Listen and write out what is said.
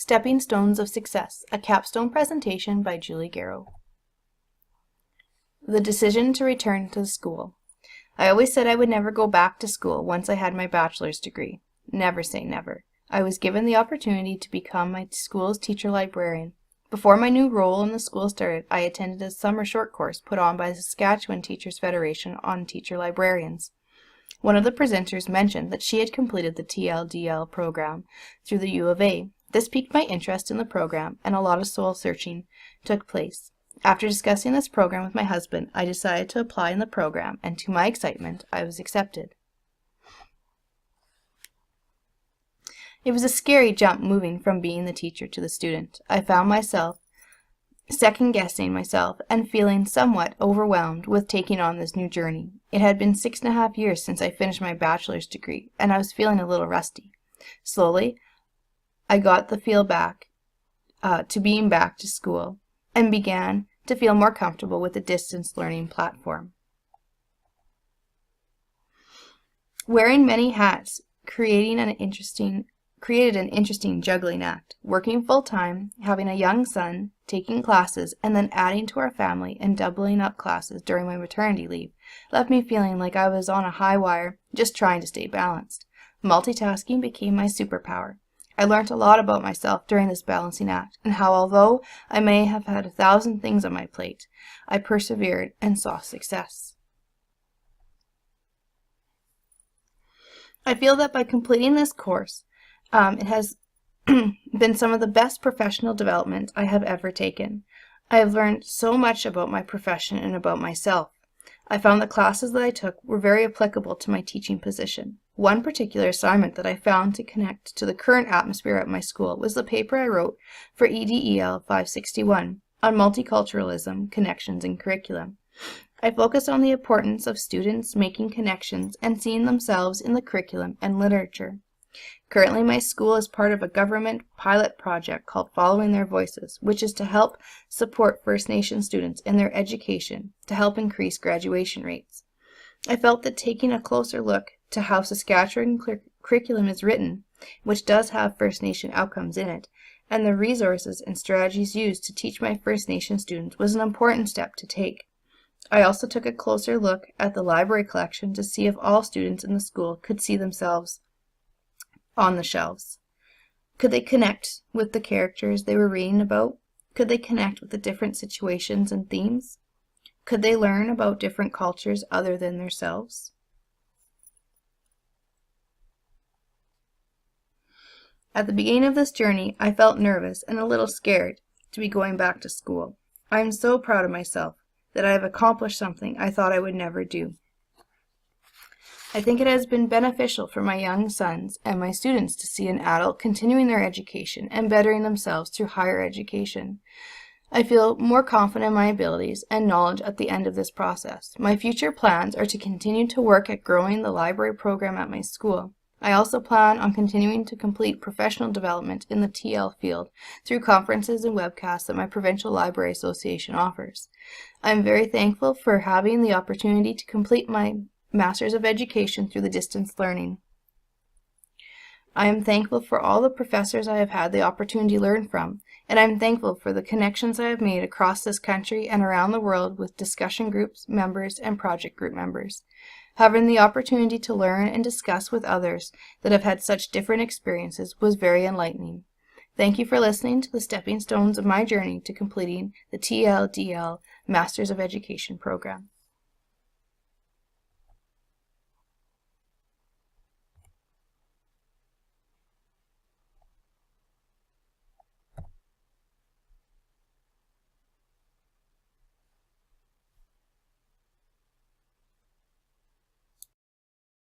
Stepping Stones of Success, a capstone presentation by Julie Gareau. The decision to return to school. I always said I would never go back to school once I had my bachelor's degree. Never say never. I was given the opportunity to become my school's teacher librarian. Before my new role in the school started, I attended a summer short course put on by the Saskatchewan Teachers Federation on teacher librarians. One of the presenters mentioned that she had completed the EDEL program through the U of A. This piqued my interest in the program, and a lot of soul searching took place. After discussing this program with my husband, I decided to apply in the program, and to my excitement, I was accepted. It was a scary jump moving from being the teacher to the student. I found myself second-guessing myself and feeling somewhat overwhelmed with taking on this new journey. It had been 6.5 years since I finished my bachelor's degree, and I was feeling a little rusty. Slowly, I got the feel back to being back to school and began to feel more comfortable with the distance learning platform. Wearing many hats created an interesting juggling act. Working full-time, having a young son, taking classes, and then adding to our family and doubling up classes during my maternity leave left me feeling like I was on a high wire, just trying to stay balanced. Multitasking became my superpower. I learned a lot about myself during this balancing act, and how although I may have had 1,000 things on my plate, I persevered and saw success. I feel that by completing this course, it has been some of the best professional development I have ever taken. I have learned so much about my profession and about myself. I found the classes that I took were very applicable to my teaching position. One particular assignment that I found to connect to the current atmosphere at my school was the paper I wrote for EDEL 561 on multiculturalism, connections, and curriculum. I focused on the importance of students making connections and seeing themselves in the curriculum and literature. Currently, my school is part of a government pilot project called Following Their Voices, which is to help support First Nation students in their education to help increase graduation rates. I felt that taking a closer look to how Saskatchewan curriculum is written, which does have First Nation outcomes in it, and the resources and strategies used to teach my First Nation students was an important step to take. I also took a closer look at the library collection to see if all students in the school could see themselves on the shelves. Could they connect with the characters they were reading about? Could they connect with the different situations and themes? Could they learn about different cultures other than themselves? At the beginning of this journey, I felt nervous and a little scared to be going back to school. I am so proud of myself that I have accomplished something I thought I would never do. I think it has been beneficial for my young sons and my students to see an adult continuing their education and bettering themselves through higher education. I feel more confident in my abilities and knowledge at the end of this process. My future plans are to continue to work at growing the library program at my school. I also plan on continuing to complete professional development in the TL field through conferences and webcasts that my Provincial Library Association offers. I am very thankful for having the opportunity to complete my Masters of Education through the distance learning. I am thankful for all the professors I have had the opportunity to learn from, and I am thankful for the connections I have made across this country and around the world with discussion groups, members, and project group members. Having the opportunity to learn and discuss with others that have had such different experiences was very enlightening. Thank you for listening to the stepping stones of my journey to completing the TLDL Masters of Education program.